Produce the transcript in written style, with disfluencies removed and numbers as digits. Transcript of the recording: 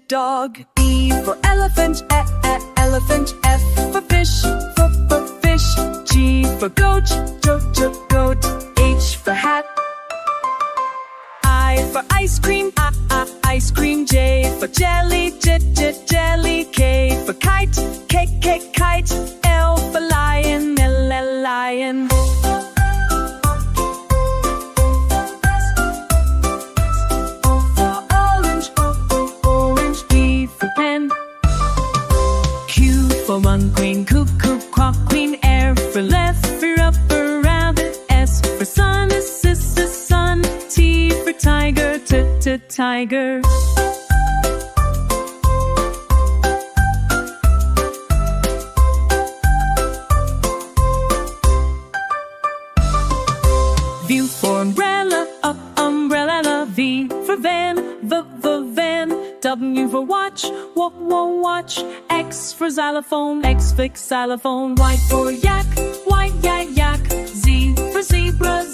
dog. E for elephant, elephant. F for fish, for fish. G for goat, goat. H for hat. I for ice cream, ice cream. J for jelly, jelly. K for kite, kite. L for lion, lion. O for orange. P for pen. Q for monkey, cuckoo, queen. R for left, for up, around. S for sun, sun. T for tiger, tiger. V for umbrella, umbrella. V for van, van. W for watch, watch. X for xylophone, xylophone. Y for yak, yak. Z for zebra,